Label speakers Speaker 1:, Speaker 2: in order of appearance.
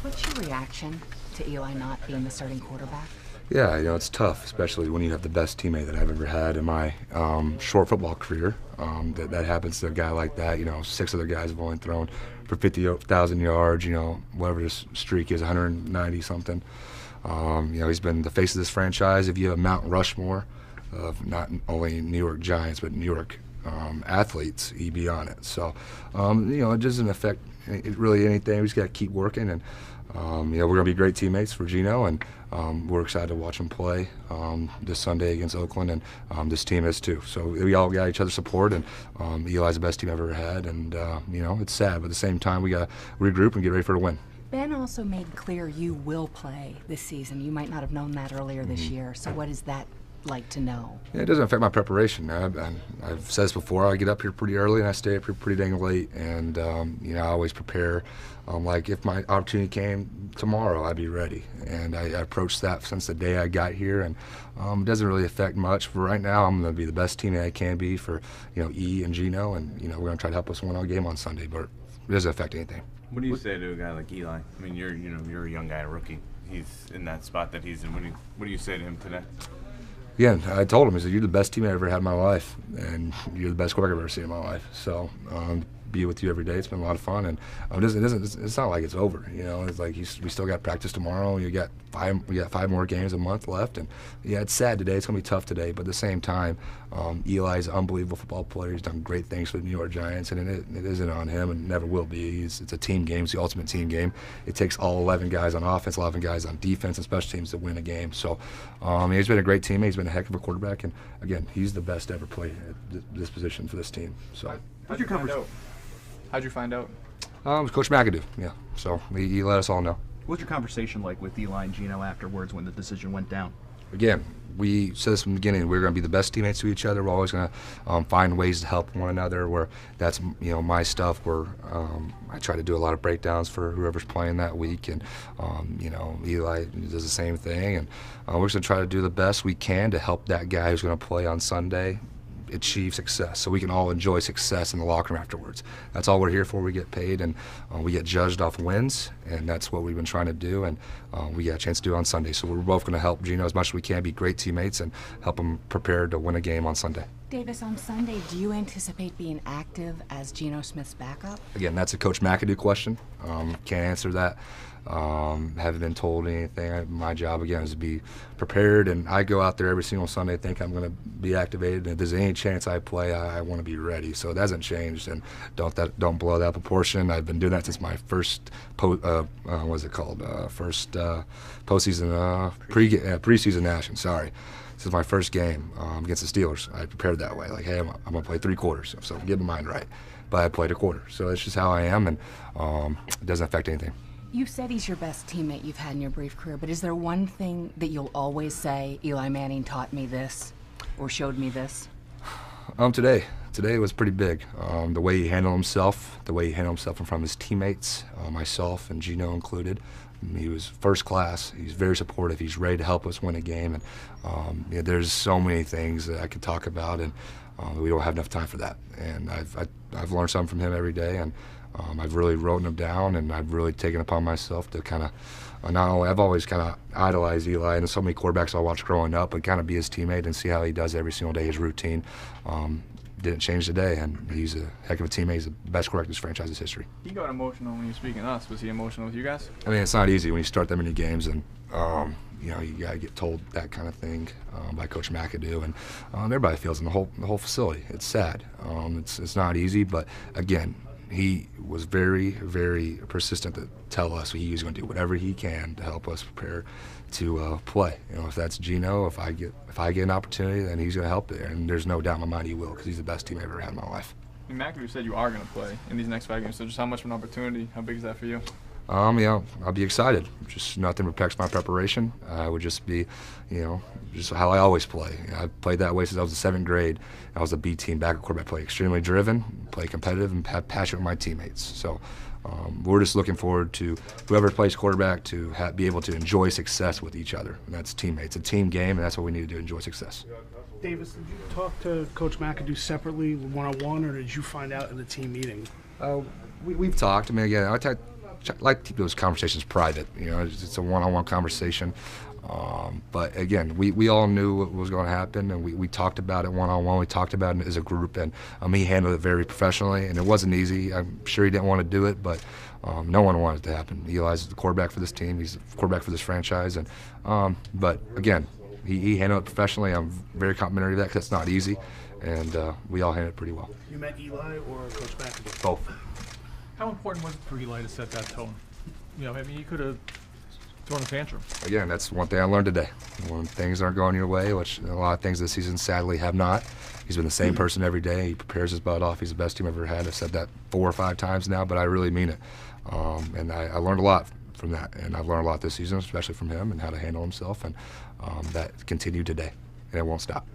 Speaker 1: What's your reaction to Eli not being the starting quarterback?
Speaker 2: Yeah, it's tough, especially when you have the best teammate that I've ever had in my short football career. That happens to a guy like that. 6 other guys have only thrown for 50,000 yards. Whatever this streak is, 190 something. He's been the face of this franchise. If you have a Mount Rushmore of not only New York Giants but New York athletes, he'd be on it. So, it doesn't affect really anything. We just got to keep working, and we're going to be great teammates for Gino, and we're excited to watch him play this Sunday against Oakland, and this team is too. So we all got each other's support, and Eli's the best team I've ever had, and it's sad, but at the same time we got to regroup and get ready for the win.
Speaker 1: Ben also made clear you will play this season. You might not have known that earlier this year, so what is that like to know?
Speaker 2: Yeah, it doesn't affect my preparation. I've said this before. I get up here pretty early and I stay up here pretty dang late, and I always prepare. Like if my opportunity came tomorrow, I'd be ready, and I approached that since the day I got here, and it doesn't really affect much. For right now, I'm going to be the best teammate I can be for E and Gino, and we're going to try to help us win our game on Sunday, but it doesn't affect anything.
Speaker 3: What do you say to a guy like Eli? I mean, you're a young guy, a rookie. He's in that spot that he's in. What do you say to him today?
Speaker 2: Again, I told him, I said, you're the best teammate I've ever had in my life, and you're the best quarterback I've ever seen in my life. So, be with you every day. It's been a lot of fun, and it's not like it's over. It's like we still got practice tomorrow. We got 5 more games a month left, and yeah, it's sad today. It's gonna be tough today, but at the same time, Eli's an unbelievable football player. He's done great things for the New York Giants, and it isn't on him, and never will be. It's a team game. It's the ultimate team game. It takes all 11 guys on offense, 11 guys on defense, and special teams to win a game. So, he's been a great teammate. He's been a heck of a quarterback, and again, he's the best ever played at this position for this team. So,
Speaker 4: How'd you find out?
Speaker 2: It was Coach McAdoo, yeah. So he let us all know.
Speaker 5: What's your conversation like with Eli and Gino afterwards when the decision went down?
Speaker 2: Again, we said this from the beginning. We're going to be the best teammates to each other. We're always going to find ways to help one another. Where that's my stuff. Where I try to do a lot of breakdowns for whoever's playing that week, and Eli does the same thing. And we're just going to try to do the best we can to help that guy who's going to play on Sunday achieve success, so we can all enjoy success in the locker room afterwards. That's all we're here for. We get paid, and we get judged off wins, and that's what we've been trying to do, and we got a chance to do on Sunday. So we're both going to help Gino as much as we can, be great teammates, and help him prepare to win a game on Sunday.
Speaker 1: Davis, on Sunday, do you anticipate being active as Geno Smith's backup?
Speaker 2: Again, that's a Coach McAdoo question. Can't answer that. Haven't been told anything. My job, again, is to be prepared, and I go out there every single Sunday think I'm going to be activated, and if there's any chance I play, I want to be ready. So it hasn't changed, and don't blow that proportion. I've been doing that since my first preseason action. Sorry. This is my first game against the Steelers. I prepared that way. Like, hey, I'm going to play 3 quarters, so get my mind right. But I played a quarter, so that's just how I am, and it doesn't affect anything.
Speaker 1: You said he's your best teammate you've had in your brief career, but is there one thing that you'll always say, Eli Manning taught me this, or showed me this?
Speaker 2: Today was pretty big. The way he handled himself, in front of his teammates, myself and Gino included. He was first class. He's very supportive. He's ready to help us win a game, and there's so many things that I could talk about, and we don't have enough time for that. And I've learned something from him every day, and I've really written them down, and I've really taken upon myself to kind of I've always kind of idolized Eli, and so many quarterbacks I watched growing up, and kind of be his teammate and see how he does every single day, his routine. Didn't change today, and he's a heck of a teammate. He's the best quarterback in this franchise's history.
Speaker 4: He got emotional when he was speaking to us. Was he emotional with you guys?
Speaker 2: I mean, it's not easy when you start that many games, and you gotta get told that kind of thing by Coach McAdoo, and everybody feels in the whole facility. It's sad. It's not easy, but again, he was very, very persistent to tell us he was going to do whatever he can to help us prepare to play. If that's Gino, if I get an opportunity, then he's going to help there, and there's no doubt in my mind he will, because he's the best team I've ever had in my life.
Speaker 4: McAdoo said you are going to play in these next 5 games, so just how much of an opportunity, how big is that for you?
Speaker 2: I'll be excited. Just nothing affects my preparation. I would just be, just how I always play. I played that way since I was in 7th grade. I was a B team backup quarterback. Play extremely driven, play competitive, and have passion with my teammates. So we're just looking forward to whoever plays quarterback to be able to enjoy success with each other. And that's teammates. It's a team game, and that's what we need to do, enjoy success.
Speaker 6: Davis, did you talk to Coach McAdoo separately, one-on-one, or did you find out in the team meeting?
Speaker 2: We've talked. I mean, again, I like to keep those conversations private. You know, it's a one-on-one conversation. But again, we all knew what was going to happen, and we talked about it one-on-one. We talked about it as a group, and he handled it very professionally, and it wasn't easy. I'm sure he didn't want to do it, but no one wanted it to happen. Eli's the quarterback for this team. He's the quarterback for this franchise, and but again, he handled it professionally. I'm very complimentary of that because it's not easy, and we all handled it pretty well.
Speaker 6: You met Eli or Coach McAdoo?
Speaker 2: Both.
Speaker 7: How important was it for Eli to set that tone? You know, I mean, he could have thrown a tantrum.
Speaker 2: Again, that's one thing I learned today. When things aren't going your way, which a lot of things this season sadly have not, he's been the same person every day. He prepares his butt off. He's the best team I've ever had. I've said that 4 or 5 times now, but I really mean it. And I learned a lot from that, and I've learned a lot this season, especially from him and how to handle himself, and that continued today, and it won't stop.